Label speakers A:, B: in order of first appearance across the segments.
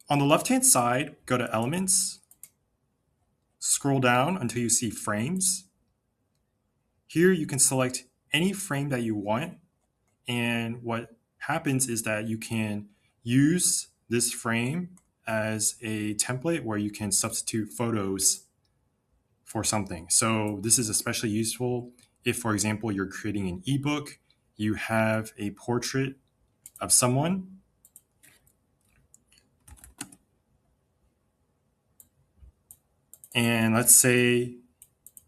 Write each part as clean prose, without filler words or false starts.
A: On the left-hand side, go to Elements, scroll down until you see Frames. Here you can select any frame that you want, and what happens is that you can use this frame as a template where you can substitute photos for something. So this is especially useful if, for example, you're creating an ebook, you have a portrait of someone, and let's say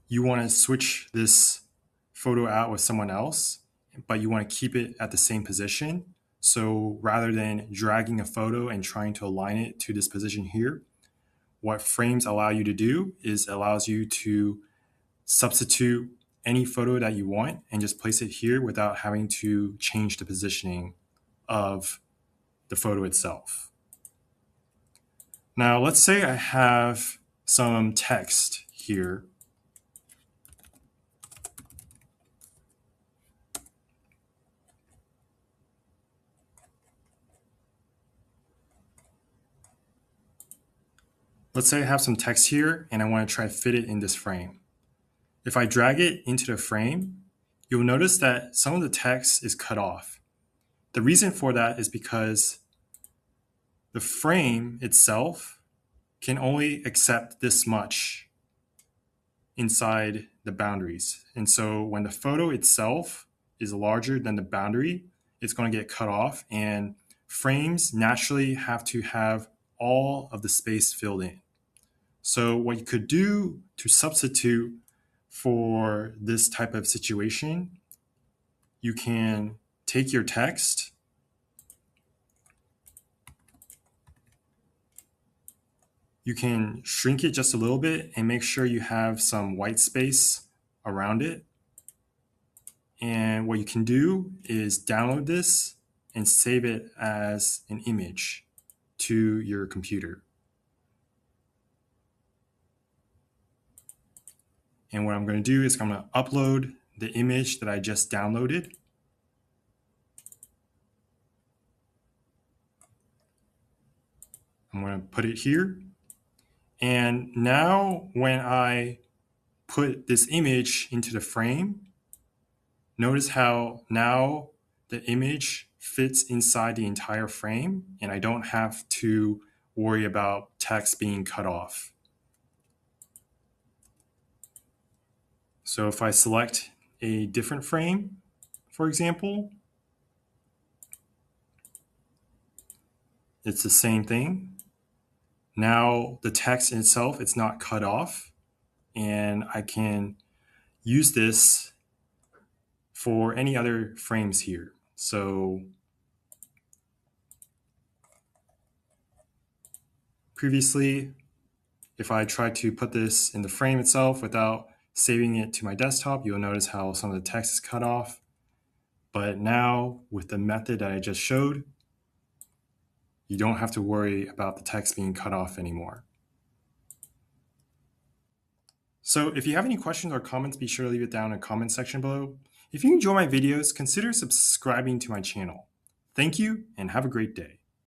A: you want to switch this photo out with someone else, but you want to keep it at the same position. So rather than dragging a photo and trying to align it to this position here, what frames allow you to do is allows you to substitute any photo that you want and just place it here without having to change the positioning of the photo itself. Now, let's say I have some text here. Let's say I have some text here and I want to try to fit it in this frame. If I drag it into the frame, you'll notice that some of the text is cut off. The reason for that is because the frame itself can only accept this much inside the boundaries. And so when the photo itself is larger than the boundary, it's going to get cut off, and frames naturally have to have all of the space filled in. So what you could do to substitute for this type of situation, you can take your text, you can shrink it just a little bit and make sure you have some white space around it. And what you can do is download this and save it as an image to your computer. And what I'm going to do is I'm going to upload the image that I just downloaded. I'm going to put it here. And now when I put this image into the frame, notice how now the image fits inside the entire frame and I don't have to worry about text being cut off. So if I select a different frame, for example, it's the same thing. Now the text in itself, it's not cut off, and I can use this for any other frames here. So previously, if I tried to put this in the frame itself without saving it to my desktop, you'll notice how some of the text is cut off. But now with the method that I just showed, you don't have to worry about the text being cut off anymore. So if you have any questions or comments, be sure to leave it down in the comment section below. If you enjoy my videos, consider subscribing to my channel. Thank you and have a great day.